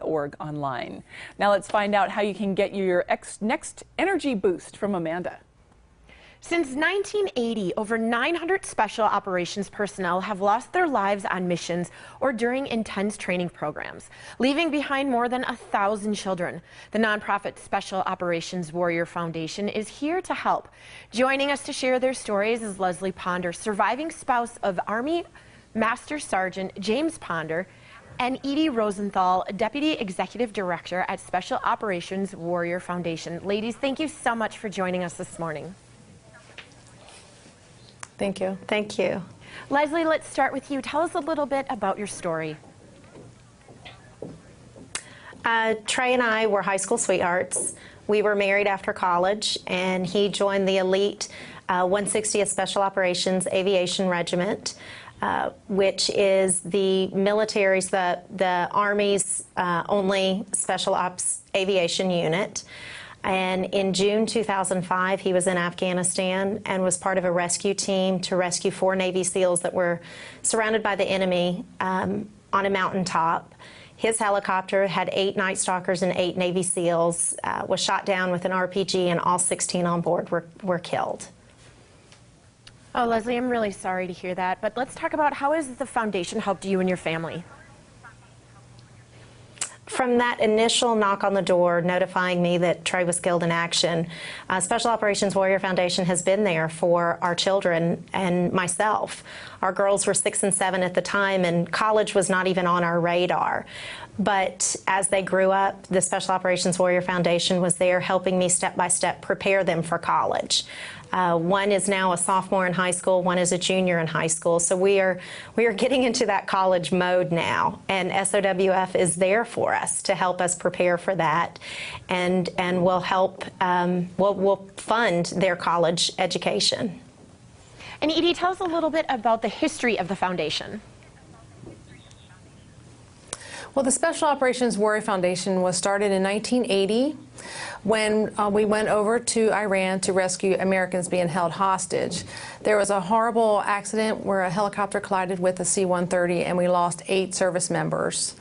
specialopswarriorfoundation.org online. Now let's find out how you can get your next energy boost from Amanda. Since 1980, over 900 special operations personnel have lost their lives on missions or during intense training programs, leaving behind more than 1,000 children. The nonprofit Special Operations Warrior Foundation is here to help. Joining us to share their stories is Leslie Ponder, surviving spouse of Army Master Sergeant James Ponder, and Edie Rosenthal, Deputy Executive Director at Special Operations Warrior Foundation. Ladies, thank you so much for joining us this morning. Thank you. Thank you. Leslie, let's start with you. Tell us a little bit about your story. Trey and I were high school sweethearts. We were married after college, and he joined the elite 160th Special Operations Aviation Regiment, which is the military's, the Army's only special ops aviation unit. And in June 2005, he was in Afghanistan and was part of a rescue team to rescue 4 Navy SEALs that were surrounded by the enemy on a mountaintop. His helicopter had 8 Night Stalkers and 8 Navy SEALs, was shot down with an RPG, and all 16 on board were killed. Oh, Leslie, I'm really sorry to hear that, but let's talk about how has the foundation helped you and your family? From that initial knock on the door notifying me that Trey was killed in action, Special Operations Warrior Foundation has been there for our children and myself. Our girls were 6 and 7 at the time, and college was not even on our radar. But as they grew up, the Special Operations Warrior Foundation was there helping me step by step prepare them for college. One is now a sophomore in high school, one is a junior in high school. So we are getting into that college mode now, and SOWF is there for us to help us prepare for that, and will help, we'll fund their college education. And Edie, tell us a little bit about the history of the foundation. Well, the Special Operations Warrior Foundation was started in 1980 when we went over to Iran to rescue Americans being held hostage. There was a horrible accident where a helicopter collided with a C-130 and we lost 8 service members.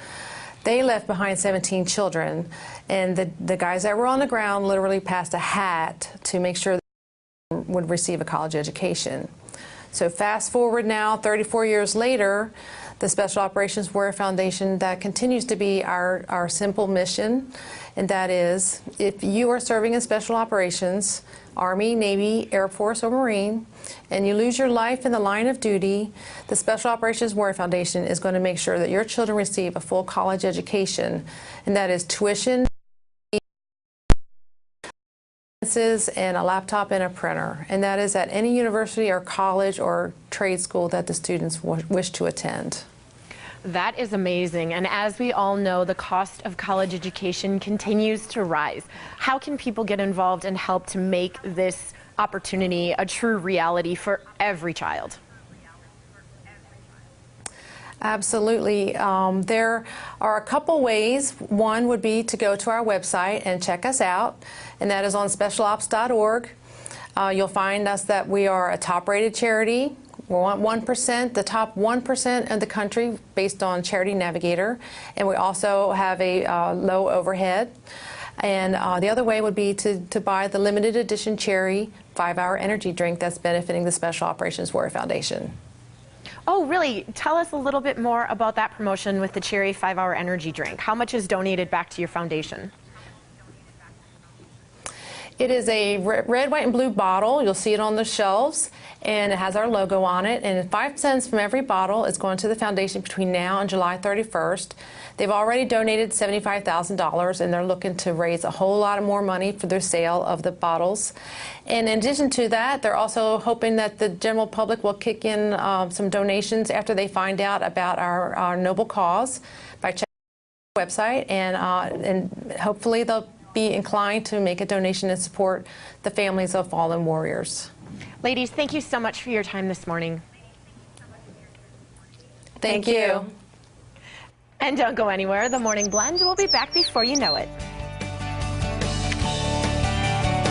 They left behind 17 children, and the guys that were on the ground literally passed a hat to make sure they would receive a college education. So fast forward now, 34 years later, the Special Operations Warrior Foundation, that continues to be our simple mission, and that is, if you are serving in Special Operations, Army, Navy, Air Force, or Marine, and you lose your life in the line of duty, the Special Operations Warrior Foundation is going to make sure that your children receive a full college education, and that is tuition, and a laptop and a printer, and that is at any university or college or trade school that the students wish to attend. That is amazing, and as we all know, the cost of college education continues to rise. How can people get involved and help to make this opportunity a true reality for every child? Absolutely. There are a couple ways. One would be to go to our website and check us out, and that is on specialops.org. You'll find us that we are a top-rated charity. We want 1%, the top 1% of the country based on Charity Navigator, and we also have a low overhead. And the other way would be to buy the limited edition Cherry 5-hour energy drink that's benefiting the Special Operations Warrior Foundation. Oh, really? Tell us a little bit more about that promotion with the Cherry 5-hour energy drink. How much is donated back to your foundation? It is a red, white, and blue bottle. You'll see it on the shelves, and it has our logo on it. And 5 cents from every bottle is going to the foundation between now and July 31st. They've already donated $75,000, and they're looking to raise a whole lot of more money for their sale of the bottles. And in addition to that, they're also hoping that the general public will kick in some donations after they find out about our noble cause by checking our website, and hopefully they'll be inclined to make a donation and support the families of fallen warriors. Ladies, thank you so much for your time this morning. Thank you. And don't go anywhere. The Morning Blend will be back before you know it.